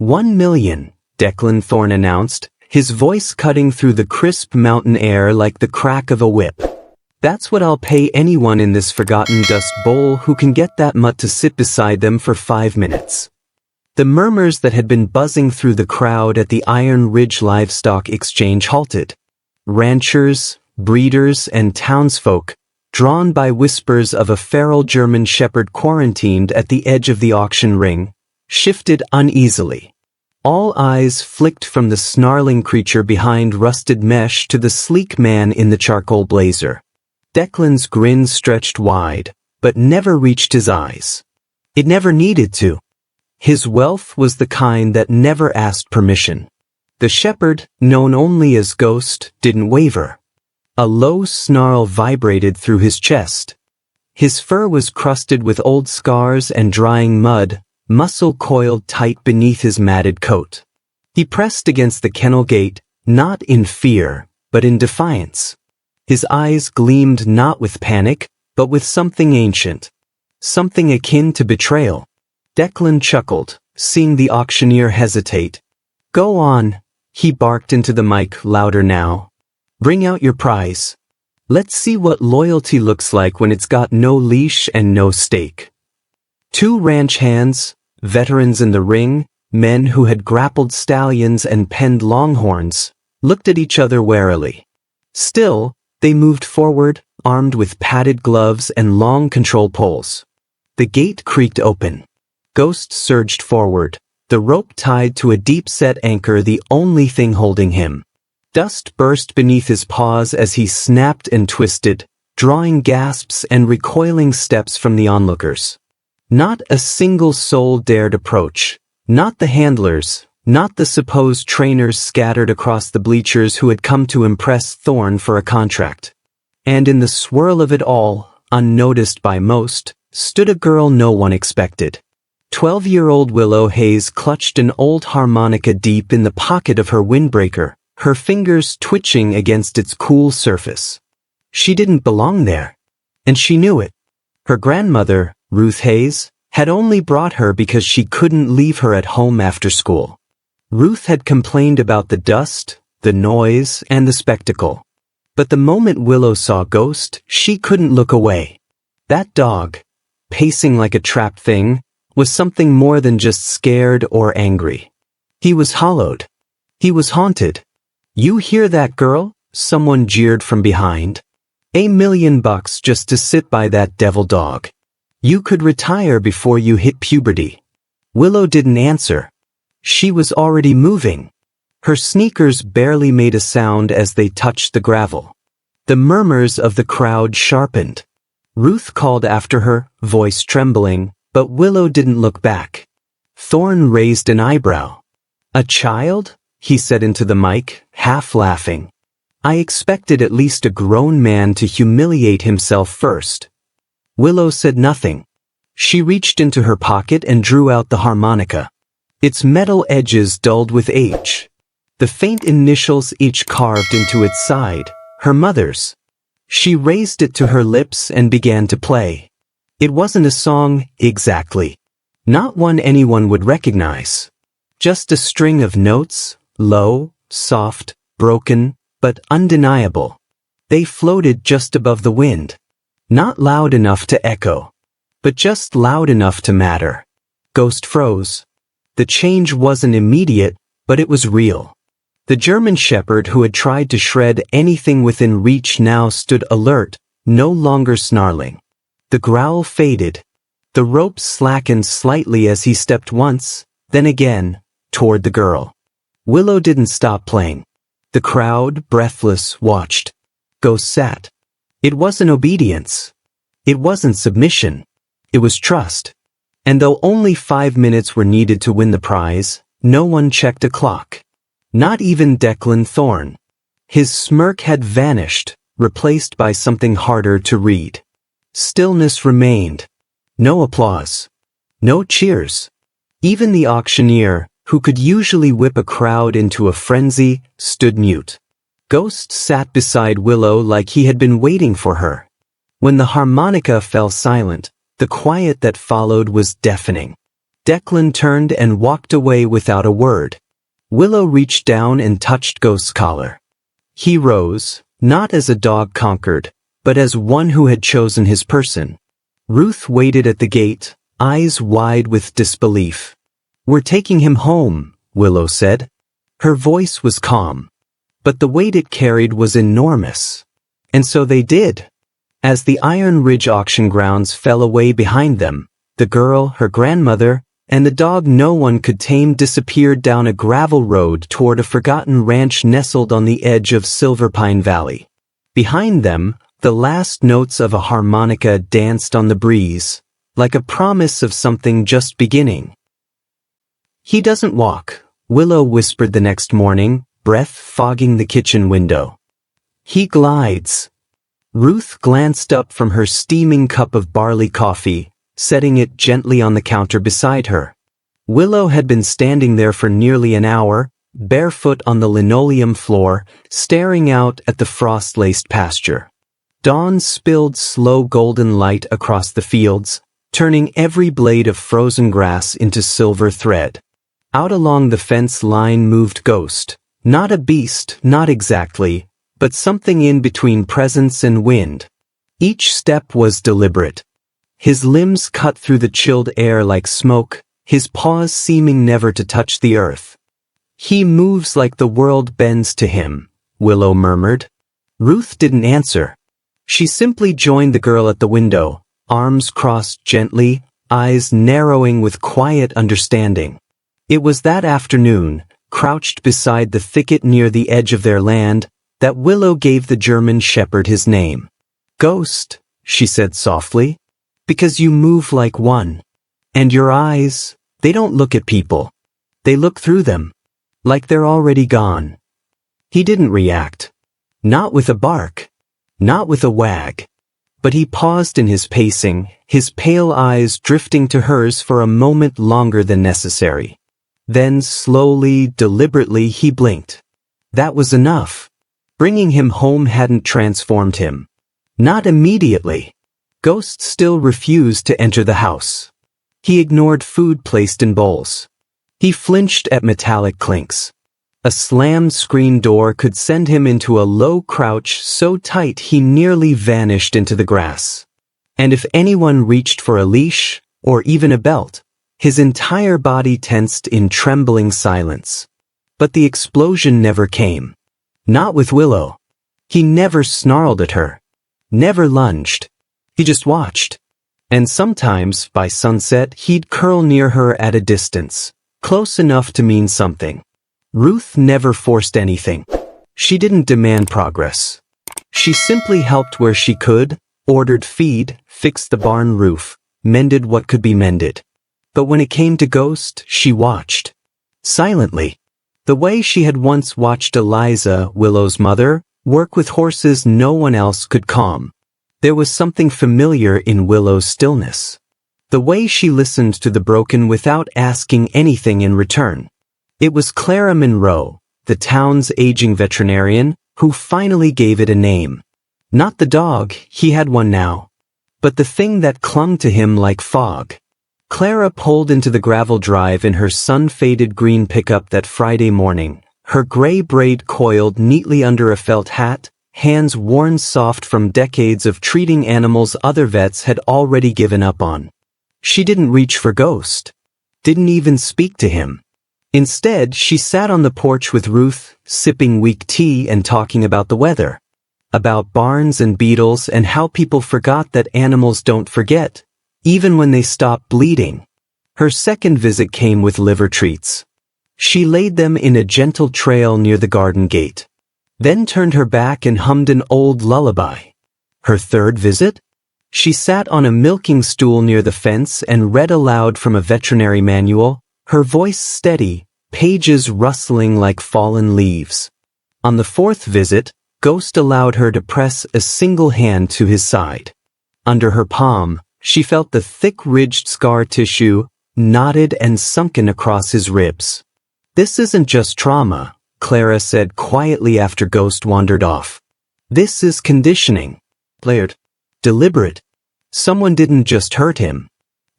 1 million, Declan Thorne announced, his voice cutting through the crisp mountain air like the crack of a whip. That's what I'll pay anyone in this forgotten dust bowl who can get that mutt to sit beside them for 5 minutes. The murmurs that had been buzzing through the crowd at the Iron Ridge Livestock Exchange halted. Ranchers, breeders, and townsfolk, drawn by whispers of a feral German shepherd quarantined at the edge of the auction ring, shifted uneasily. All eyes flicked from the snarling creature behind rusted mesh to the sleek man in the charcoal blazer. Declan's grin stretched wide, but never reached his eyes. It never needed to. His wealth was the kind that never asked permission. The shepherd, known only as Ghost, didn't waver. A low snarl vibrated through his chest. His fur was crusted with old scars and drying mud, muscle coiled tight beneath his matted coat. He pressed against the kennel gate, not in fear, but in defiance. His eyes gleamed not with panic, but with something ancient. Something akin to betrayal. Declan chuckled, seeing the auctioneer hesitate. "Go on," he barked into the mic louder now. "Bring out your prize. Let's see what loyalty looks like when it's got no leash and no stake." Two ranch hands, veterans in the ring, men who had grappled stallions and penned longhorns, looked at each other warily. Still, they moved forward, armed with padded gloves and long control poles. The gate creaked open. Ghost surged forward, the rope tied to a deep-set anchor the only thing holding him. Dust burst beneath his paws as he snapped and twisted, drawing gasps and recoiling steps from the onlookers. Not a single soul dared approach, not the handlers, not the supposed trainers scattered across the bleachers who had come to impress Thorne for a contract. And in the swirl of it all, unnoticed by most, stood a girl no one expected. 12-year-old Willow Hayes clutched an old harmonica deep in the pocket of her windbreaker, her fingers twitching against its cool surface. She didn't belong there. And she knew it. Her grandmother, Ruth Hayes, had only brought her because she couldn't leave her at home after school. Ruth had complained about the dust, the noise, and the spectacle. But the moment Willow saw Ghost, she couldn't look away. That dog, pacing like a trapped thing, was something more than just scared or angry. He was hollowed. He was haunted. "You hear that, girl?" someone jeered from behind. $1 million just to sit by that devil dog. You could retire before you hit puberty. Willow didn't answer. She was already moving. Her sneakers barely made a sound as they touched the gravel. The murmurs of the crowd sharpened. Ruth called after her, voice trembling, but Willow didn't look back. Thorne raised an eyebrow. "A child?" he said into the mic, half laughing. "I expected at least a grown man to humiliate himself first." Willow said nothing. She reached into her pocket and drew out the harmonica. Its metal edges dulled with age. The faint initials each carved into its side, her mother's. She raised it to her lips and began to play. It wasn't a song, exactly. Not one anyone would recognize. Just a string of notes, low, soft, broken, but undeniable. They floated just above the wind. Not loud enough to echo, but just loud enough to matter. Ghost froze. The change wasn't immediate, but it was real. The German shepherd who had tried to shred anything within reach now stood alert, no longer snarling. The growl faded. The rope slackened slightly as he stepped once, then again, toward the girl. Willow didn't stop playing. The crowd, breathless, watched. Ghost sat. It wasn't obedience. It wasn't submission. It was trust. And though only 5 minutes were needed to win the prize, no one checked a clock. Not even Declan Thorne. His smirk had vanished, replaced by something harder to read. Stillness remained. No applause. No cheers. Even the auctioneer, who could usually whip a crowd into a frenzy, stood mute. Ghost sat beside Willow like he had been waiting for her. When the harmonica fell silent, the quiet that followed was deafening. Declan turned and walked away without a word. Willow reached down and touched Ghost's collar. He rose, not as a dog conquered, but as one who had chosen his person. Ruth waited at the gate, eyes wide with disbelief. "We're taking him home," Willow said. Her voice was calm, but the weight it carried was enormous. And so they did. As the Iron Ridge auction grounds fell away behind them, the girl, her grandmother, and the dog no one could tame disappeared down a gravel road toward a forgotten ranch nestled on the edge of Silverpine Valley. Behind them, the last notes of a harmonica danced on the breeze, like a promise of something just beginning. "He doesn't walk," Willow whispered the next morning, breath fogging the kitchen window. "He glides." Ruth glanced up from her steaming cup of barley coffee, setting it gently on the counter beside her. Willow had been standing there for nearly an hour, barefoot on the linoleum floor, staring out at the frost-laced pasture. Dawn spilled slow golden light across the fields, turning every blade of frozen grass into silver thread. Out along the fence line moved Ghost, not a beast, not exactly, but something in between presence and wind. Each step was deliberate. His limbs cut through the chilled air like smoke, his paws seeming never to touch the earth. "He moves like the world bends to him," Willow murmured. Ruth didn't answer. She simply joined the girl at the window, arms crossed gently, eyes narrowing with quiet understanding. It was that afternoon, crouched beside the thicket near the edge of their land, that Willow gave the German shepherd his name. "Ghost," she said softly, "because you move like one. And your eyes, they don't look at people. They look through them, like they're already gone." He didn't react. Not with a bark. Not with a wag. But he paused in his pacing, his pale eyes drifting to hers for a moment longer than necessary. Then slowly, deliberately he blinked. That was enough. Bringing him home hadn't transformed him. Not immediately. Ghost still refused to enter the house. He ignored food placed in bowls. He flinched at metallic clinks. A slammed screen door could send him into a low crouch so tight he nearly vanished into the grass. And if anyone reached for a leash, or even a belt, his entire body tensed in trembling silence. But the explosion never came. Not with Willow. He never snarled at her. Never lunged. He just watched. And sometimes, by sunset, he'd curl near her at a distance, close enough to mean something. Ruth never forced anything. She didn't demand progress. She simply helped where she could, ordered feed, fixed the barn roof, mended what could be mended. But when it came to Ghost, she watched. Silently. The way she had once watched Eliza, Willow's mother, work with horses no one else could calm. There was something familiar in Willow's stillness. The way she listened to the broken without asking anything in return. It was Clara Monroe, the town's aging veterinarian, who finally gave it a name. Not the dog, he had one now, but the thing that clung to him like fog. Clara pulled into the gravel drive in her sun-faded green pickup that Friday morning, her gray braid coiled neatly under a felt hat, hands worn soft from decades of treating animals other vets had already given up on. She didn't reach for Ghost. Didn't even speak to him. Instead, she sat on the porch with Ruth, sipping weak tea and talking about the weather. About barns and beetles and how people forgot that animals don't forget, even when they stop bleeding. Her second visit came with liver treats. She laid them in a gentle trail near the garden gate. Then turned her back and hummed an old lullaby. Her third visit? She sat on a milking stool near the fence and read aloud from a veterinary manual, her voice steady, pages rustling like fallen leaves. On the fourth visit, Ghost allowed her to press a single hand to his side. Under her palm, she felt the thick ridged scar tissue, knotted and sunken across his ribs. "This isn't just trauma," Clara said quietly after Ghost wandered off. "This is conditioning. Layered. Deliberate. Someone didn't just hurt him.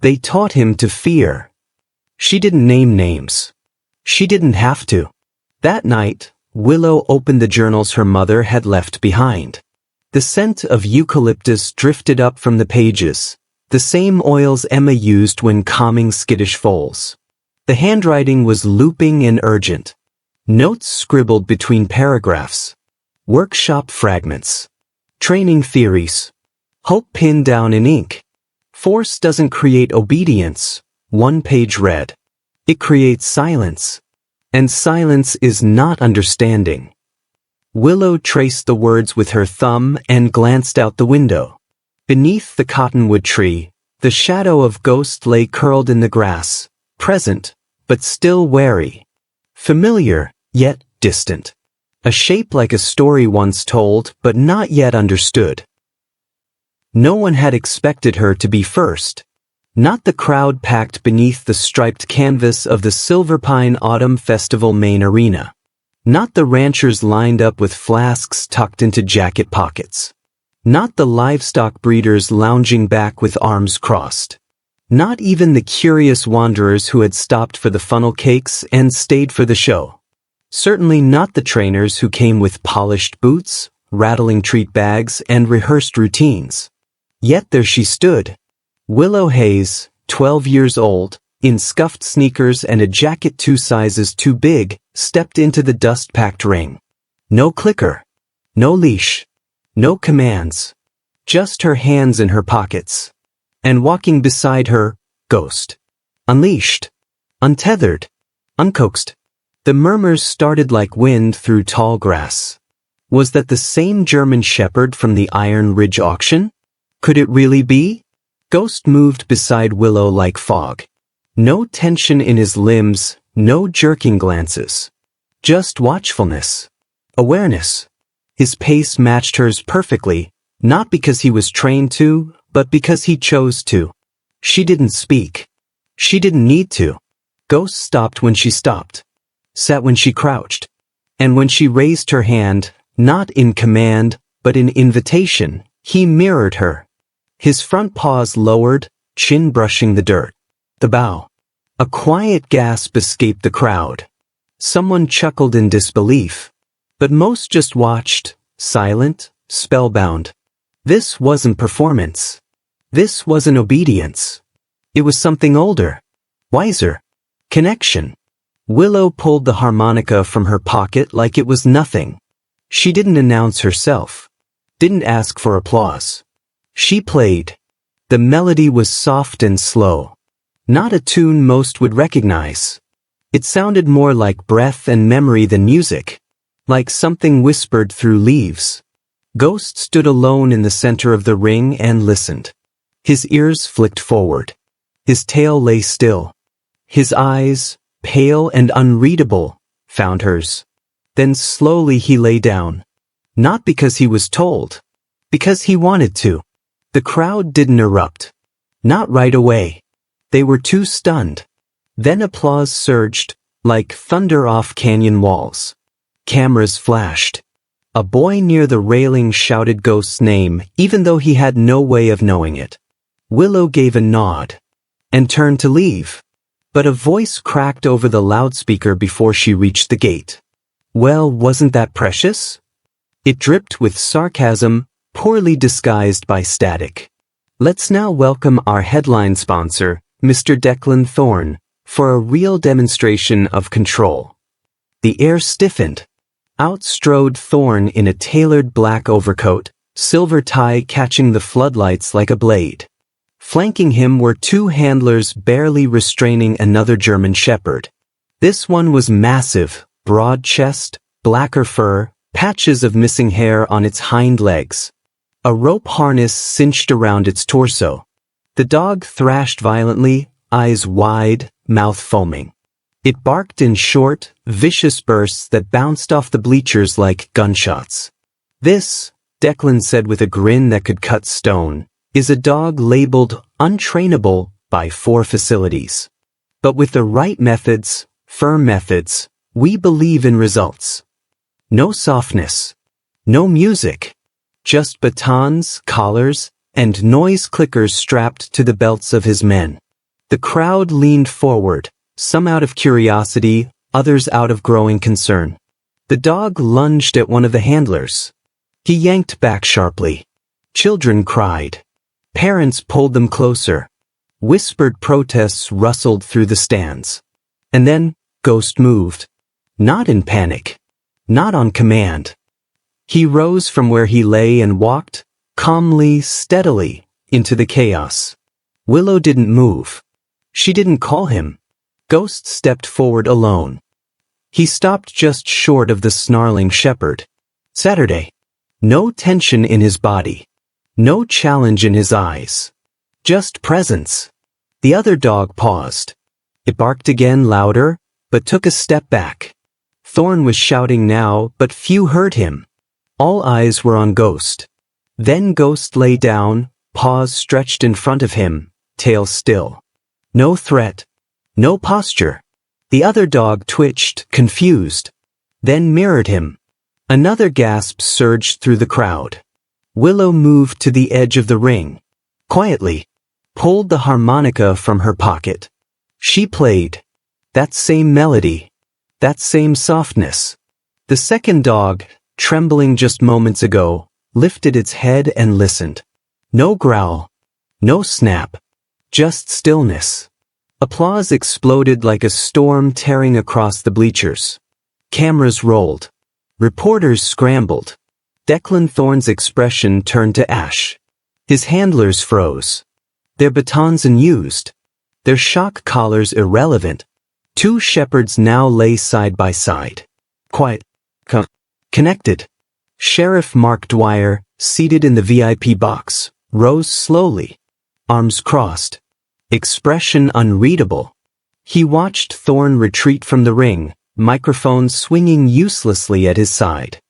They taught him to fear." She didn't name names. She didn't have to. That night, Willow opened the journals her mother had left behind. The scent of eucalyptus drifted up from the pages, the same oils Emma used when calming skittish foals. The handwriting was looping and urgent. Notes scribbled between paragraphs. Workshop fragments. Training theories. Hope pinned down in ink. Force doesn't create obedience, one page read. It creates silence. And silence is not understanding. Willow traced the words with her thumb and glanced out the window. Beneath the cottonwood tree, the shadow of Ghost lay curled in the grass, present, but still wary. Familiar, yet distant. A shape like a story once told, but not yet understood. No one had expected her to be first. Not the crowd packed beneath the striped canvas of the Silverpine Autumn Festival main arena. Not the ranchers lined up with flasks tucked into jacket pockets. Not the livestock breeders lounging back with arms crossed. Not even the curious wanderers who had stopped for the funnel cakes and stayed for the show. Certainly not the trainers who came with polished boots, rattling treat bags, and rehearsed routines. Yet there she stood. Willow Hayes, 12 years old, in scuffed sneakers and a jacket 2 sizes too big, stepped into the dust-packed ring. No clicker. No leash. No commands. Just her hands in her pockets. And walking beside her, Ghost. Unleashed. Untethered. Uncoaxed. The murmurs started like wind through tall grass. Was that the same German shepherd from the Iron Ridge auction? Could it really be? Ghost moved beside Willow like fog. No tension in his limbs, no jerking glances. Just watchfulness. Awareness. His pace matched hers perfectly, not because he was trained to, but because he chose to. She didn't speak. She didn't need to. Ghost stopped when she stopped. Sat when she crouched. And when she raised her hand, not in command, but in invitation, he mirrored her. His front paws lowered, chin brushing the dirt. The bow. A quiet gasp escaped the crowd. Someone chuckled in disbelief. But most just watched, silent, spellbound. This wasn't performance. This wasn't obedience. It was something older. Wiser. Connection. Willow pulled the harmonica from her pocket like it was nothing. She didn't announce herself. Didn't ask for applause. She played. The melody was soft and slow. Not a tune most would recognize. It sounded more like breath and memory than music. Like something whispered through leaves. Ghost stood alone in the center of the ring and listened. His ears flicked forward. His tail lay still. His eyes, pale and unreadable, found hers. Then slowly he lay down. Not because he was told. Because he wanted to. The crowd didn't erupt. Not right away. They were too stunned. Then applause surged, like thunder off canyon walls. Cameras flashed. A boy near the railing shouted Ghost's name, even though he had no way of knowing it. Willow gave a nod. And turned to leave. But a voice cracked over the loudspeaker before she reached the gate. Well, wasn't that precious? It dripped with sarcasm, poorly disguised by static. Let's now welcome our headline sponsor, Mr. Declan Thorne, for a real demonstration of control. The air stiffened. Out strode Thorne in a tailored black overcoat, silver tie catching the floodlights like a blade. Flanking him were 2 handlers barely restraining another German shepherd. This one was massive, broad chest, blacker fur, patches of missing hair on its hind legs. A rope harness cinched around its torso. The dog thrashed violently, eyes wide, mouth foaming. It barked in short, vicious bursts that bounced off the bleachers like gunshots. This, Declan said with a grin that could cut stone, is a dog labeled untrainable by 4 facilities. But with the right methods, firm methods, we believe in results. No softness. No music. Just batons, collars, and noise clickers strapped to the belts of his men. The crowd leaned forward, some out of curiosity, others out of growing concern. The dog lunged at one of the handlers. He yanked back sharply. Children cried. Parents pulled them closer. Whispered protests rustled through the stands. And then, Ghost moved. Not in panic. Not on command. He rose from where he lay and walked, calmly, steadily, into the chaos. Willow didn't move. She didn't call him. Ghost stepped forward alone. He stopped just short of the snarling shepherd. Saturday. No tension in his body. No challenge in his eyes. Just presence. The other dog paused. It barked again louder, but took a step back. Thorn was shouting now, but few heard him. All eyes were on Ghost. Then Ghost lay down, paws stretched in front of him, tail still. No threat. No posture. The other dog twitched, confused. Then mirrored him. Another gasp surged through the crowd. Willow moved to the edge of the ring. Quietly. Pulled the harmonica from her pocket. She played. That same melody. That same softness. The second dog, trembling just moments ago, lifted its head and listened. No growl. No snap. Just stillness. Applause exploded like a storm tearing across the bleachers. Cameras rolled. Reporters scrambled. Declan Thorne's expression turned to ash. His handlers froze. Their batons unused. Their shock collars irrelevant. Two shepherds now lay side by side. Quiet. Connected. Sheriff Mark Dwyer, seated in the VIP box, rose slowly. Arms crossed. Expression unreadable. He watched Thorne retreat from the ring, microphone swinging uselessly at his side.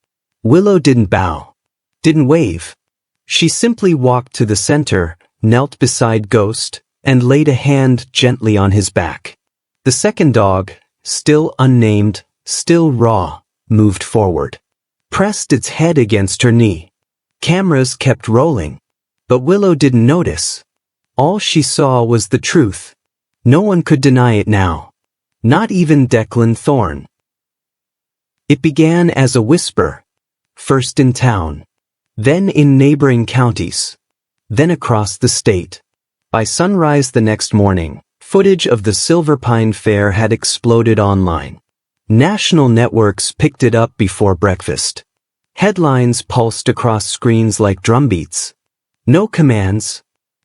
Willow didn't bow. Didn't wave. She simply walked to the center, knelt beside Ghost, and laid a hand gently on his back. The second dog, still unnamed, still raw, moved forward. Pressed its head against her knee. Cameras kept rolling. But Willow didn't notice. All she saw was the truth. No one could deny it now. Not even Declan Thorne. It began as a whisper. First in town. Then in neighboring counties. Then across the state. By sunrise the next morning, footage of the Silver Pine Fair had exploded online. National networks picked it up before breakfast. Headlines pulsed across screens like drumbeats. No commands.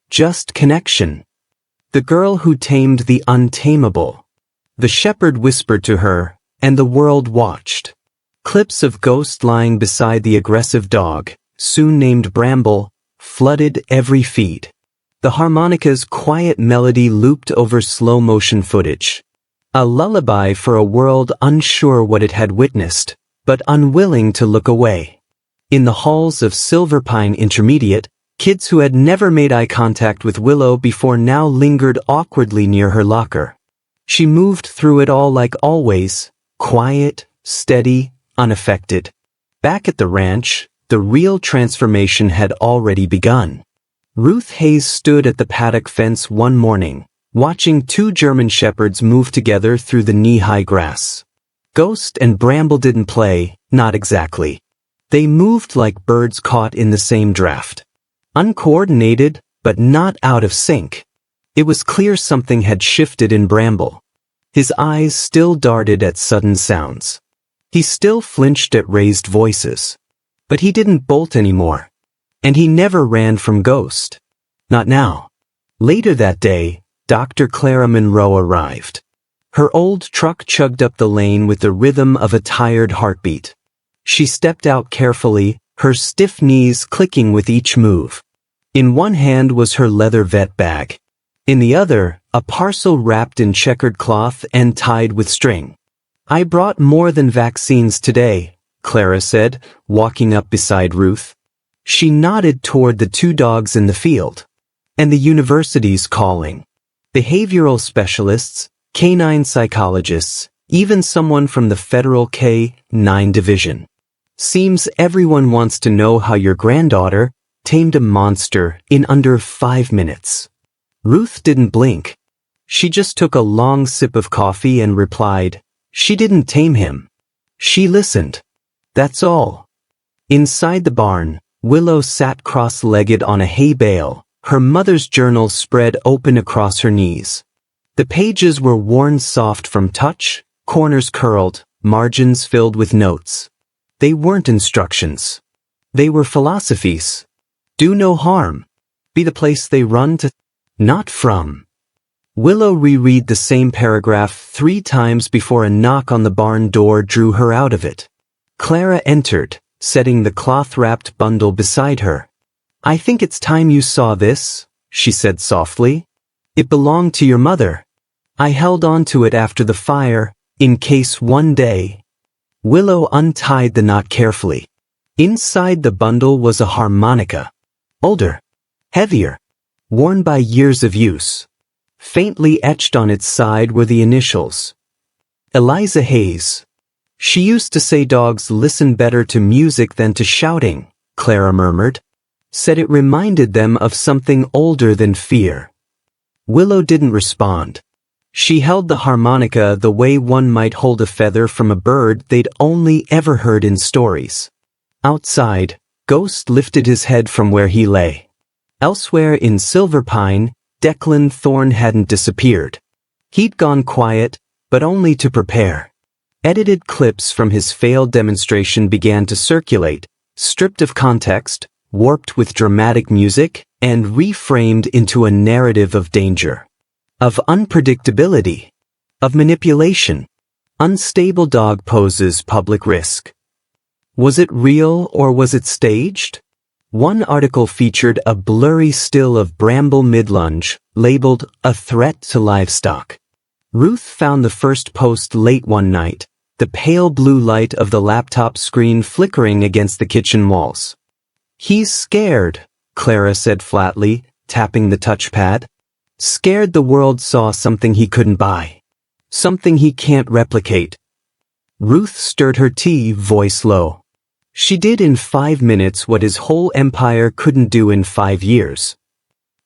Just connection. The girl who tamed the untamable. The shepherd whispered to her, and the world watched. Clips of Ghost lying beside the aggressive dog, soon named Bramble, flooded every feed. The harmonica's quiet melody looped over slow-motion footage. A lullaby for a world unsure what it had witnessed, but unwilling to look away. In the halls of Silver Pine Intermediate, kids who had never made eye contact with Willow before now lingered awkwardly near her locker. She moved through it all like always, quiet, steady, unaffected. Back at the ranch, the real transformation had already begun. Ruth Hayes stood at the paddock fence one morning, watching two German shepherds move together through the knee-high grass. Ghost and Bramble didn't play, not exactly. They moved like birds caught in the same draft. Uncoordinated, but not out of sync. It was clear something had shifted in Bramble. His eyes still darted at sudden sounds. He still flinched at raised voices. But he didn't bolt anymore. And he never ran from Ghost. Not now. Later that day, Dr. Clara Monroe arrived. Her old truck chugged up the lane with the rhythm of a tired heartbeat. She stepped out carefully, her stiff knees clicking with each move. In one hand was her leather vet bag. In the other, a parcel wrapped in checkered cloth and tied with string. "I brought more than vaccines today," Clara said, walking up beside Ruth. She nodded toward the two dogs in the field. "And the university's calling. Behavioral specialists, canine psychologists, even someone from the federal K-9 division. Seems everyone wants to know how your granddaughter tamed a monster in under 5 minutes." Ruth didn't blink. She just took a long sip of coffee and replied, "She didn't tame him. She listened. That's all." Inside the barn, Willow sat cross-legged on a hay bale, her mother's journal spread open across her knees. The pages were worn soft from touch, corners curled, margins filled with notes. They weren't instructions. They were philosophies. Do no harm. Be the place they run to, not from. Willow reread the same paragraph 3 times before a knock on the barn door drew her out of it. Clara entered, setting the cloth-wrapped bundle beside her. "I think it's time you saw this," she said softly. "It belonged to your mother. I held on to it after the fire, in case one day." Willow untied the knot carefully. Inside the bundle was a harmonica. Older. Heavier. Worn by years of use. Faintly etched on its side were the initials. Eliza Hayes. "She used to say dogs listen better to music than to shouting," Clara murmured. Said it reminded them of something older than fear. Willow didn't respond. She held the harmonica the way one might hold a feather from a bird they'd only ever heard in stories. Outside, Ghost lifted his head from where he lay. Elsewhere in Silver Pine, Declan Thorne hadn't disappeared. He'd gone quiet, but only to prepare. Edited clips from his failed demonstration began to circulate, stripped of context, warped with dramatic music, and reframed into a narrative of danger. Of unpredictability. Of manipulation. Unstable dog poses public risk. Was it real or was it staged? One article featured a blurry still of Bramble mid-lunge, labeled "A Threat to Livestock." Ruth found the first post late one night, the pale blue light of the laptop screen flickering against the kitchen walls. "He's scared," Clara said flatly, tapping the touchpad. "Scared the world saw something he couldn't buy. Something he can't replicate." Ruth stirred her tea, voice low. She did in 5 minutes what his whole empire couldn't do in 5 years.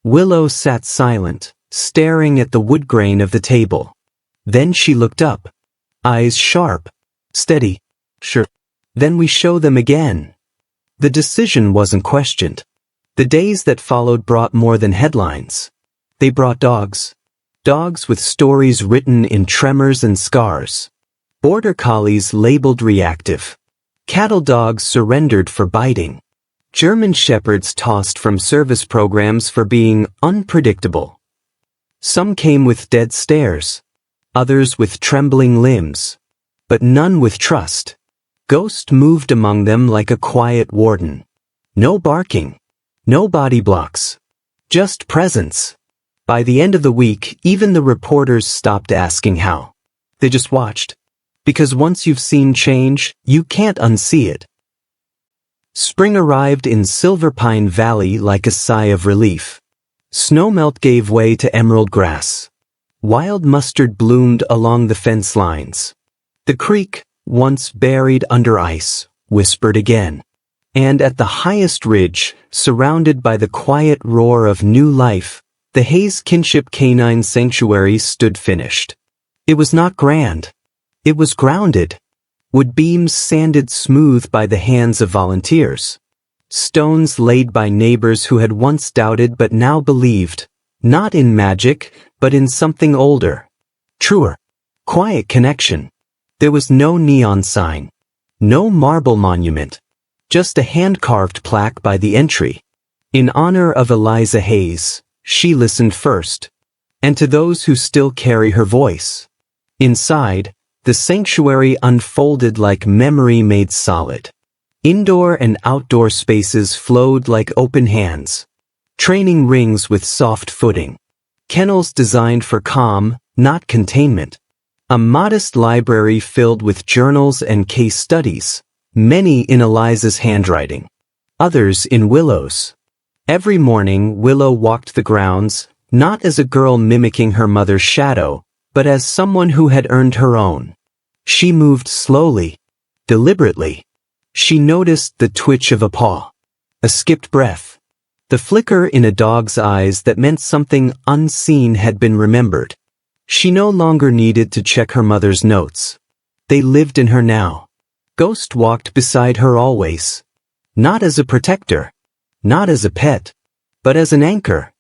Willow sat silent, staring at the wood grain of the table. Then she looked up. Eyes sharp. Steady. "Sure. Then we show them again." The decision wasn't questioned. The days that followed brought more than headlines. They brought dogs. Dogs with stories written in tremors and scars. Border collies labeled reactive. Cattle dogs surrendered for biting. German shepherds tossed from service programs for being unpredictable. Some came with dead stares. Others with trembling limbs. But none with trust. Ghost moved among them like a quiet warden. No barking. No body blocks. Just presence. By the end of the week, even the reporters stopped asking how. They just watched. Because once you've seen change, you can't unsee it. Spring arrived in Silver Pine Valley like a sigh of relief. Snowmelt gave way to emerald grass. Wild mustard bloomed along the fence lines. The creek, once buried under ice, whispered again. And at the highest ridge, surrounded by the quiet roar of new life, the Hayes Kinship Canine Sanctuary stood finished. It was not grand. It was grounded. Wood beams sanded smooth by the hands of volunteers. Stones laid by neighbors who had once doubted but now believed, not in magic, but in something older. Truer. Quiet connection. There was no neon sign. No marble monument. Just a hand-carved plaque by the entry. In honor of Eliza Hayes, she listened first. And to those who still carry her voice. Inside, the sanctuary unfolded like memory made solid. Indoor and outdoor spaces flowed like open hands. Training rings with soft footing. Kennels designed for calm, not containment. A modest library filled with journals and case studies, many in Eliza's handwriting. Others in Willow's. Every morning Willow walked the grounds, not as a girl mimicking her mother's shadow, but as someone who had earned her own. She moved slowly, deliberately. She noticed the twitch of a paw, a skipped breath, the flicker in a dog's eyes that meant something unseen had been remembered. She no longer needed to check her mother's notes. They lived in her now. Ghost walked beside her always. Not as a protector, not as a pet, but as an anchor.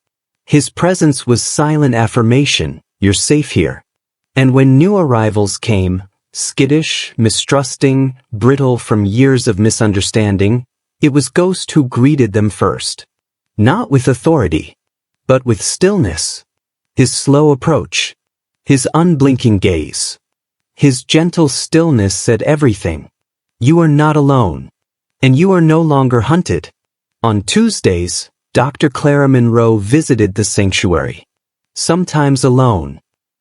His presence was silent affirmation, you're safe here. And when new arrivals came, skittish, mistrusting, brittle from years of misunderstanding, it was Ghost who greeted them first. Not with authority, but with stillness. His slow approach, his unblinking gaze, his gentle stillness said everything. You are not alone, and you are no longer hunted. On Tuesdays, Dr. Clara Monroe visited the sanctuary. Sometimes alone,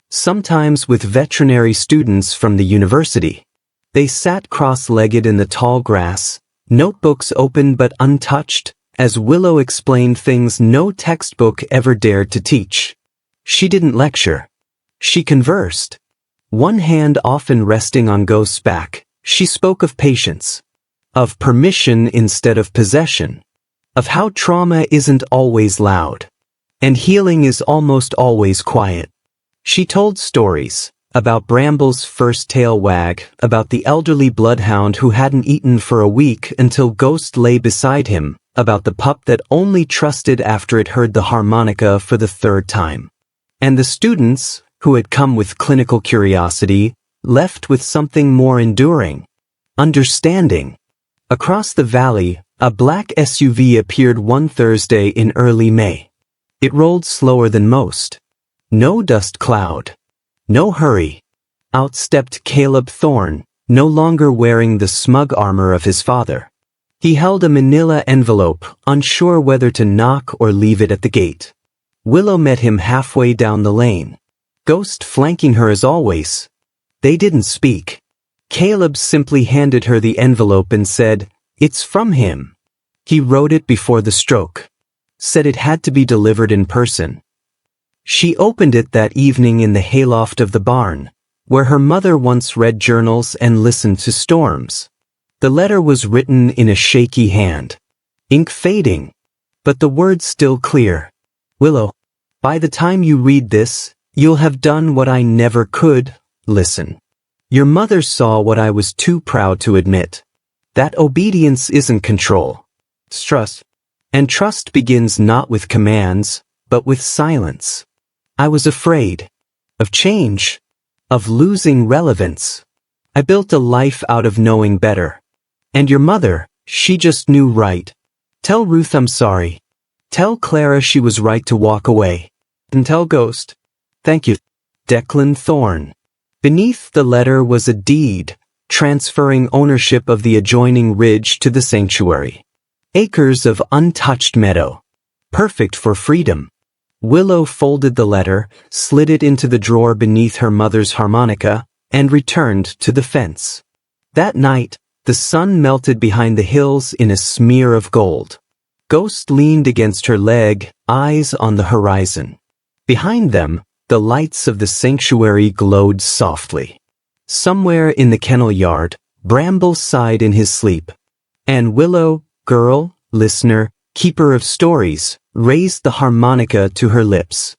sometimes with veterinary students from the university. They sat cross-legged in the tall grass, notebooks open but untouched, as Willow explained things no textbook ever dared to teach. She didn't lecture. She conversed. One hand often resting on Ghost's back, she spoke of patience, of permission instead of possession, of how trauma isn't always loud, and healing is almost always quiet. She told stories about Bramble's first tail wag, about the elderly bloodhound who hadn't eaten for a week until Ghost lay beside him, about the pup that only trusted after it heard the harmonica for the third time. And the students, who had come with clinical curiosity, left with something more enduring. Understanding. Across the valley, a black SUV appeared one Thursday in early May. It rolled slower than most. No dust cloud. No hurry. Out stepped Caleb Thorne, no longer wearing the smug armor of his father. He held a manila envelope, unsure whether to knock or leave it at the gate. Willow met him halfway down the lane. Ghost flanking her as always. They didn't speak. Caleb simply handed her the envelope and said, "It's from him." He wrote it before the stroke. Said it had to be delivered in person. She opened it that evening in the hayloft of the barn, where her mother once read journals and listened to storms. The letter was written in a shaky hand. Ink fading, but the words still clear. Willow, by the time you read this, you'll have done what I never could, listen. Your mother saw what I was too proud to admit. That obedience isn't control. It's trust. And trust begins not with commands, but with silence. I was afraid. Of change. Of losing relevance. I built a life out of knowing better. And your mother, she just knew right. Tell Ruth I'm sorry. Tell Clara she was right to walk away. And tell Ghost. Thank you. Declan Thorne. Beneath the letter was a deed, transferring ownership of the adjoining ridge to the sanctuary. Acres of untouched meadow. Perfect for freedom. Willow folded the letter, slid it into the drawer beneath her mother's harmonica, and returned to the fence. That night, the sun melted behind the hills in a smear of gold. Ghost leaned against her leg, eyes on the horizon. Behind them, the lights of the sanctuary glowed softly. Somewhere in the kennel yard, Bramble sighed in his sleep. And Willow, girl, listener, keeper of stories, raised the harmonica to her lips.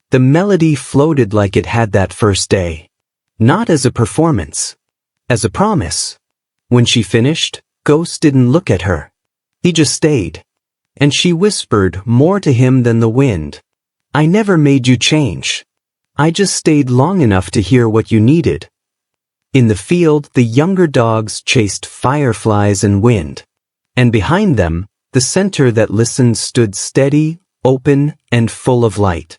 The melody floated like it had that first day. Not as a performance. As a promise. When she finished, Ghost didn't look at her. He just stayed. And she whispered more to him than the wind. I never made you change. I just stayed long enough to hear what you needed. In the field, the younger dogs chased fireflies and wind. And behind them, the center that listened stood steady, open, and full of light.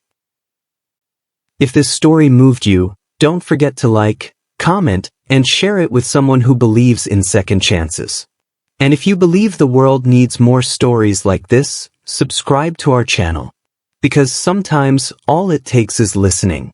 If this story moved you, don't forget to like, comment, and share it with someone who believes in second chances. And if you believe the world needs more stories like this, subscribe to our channel. Because sometimes all it takes is listening.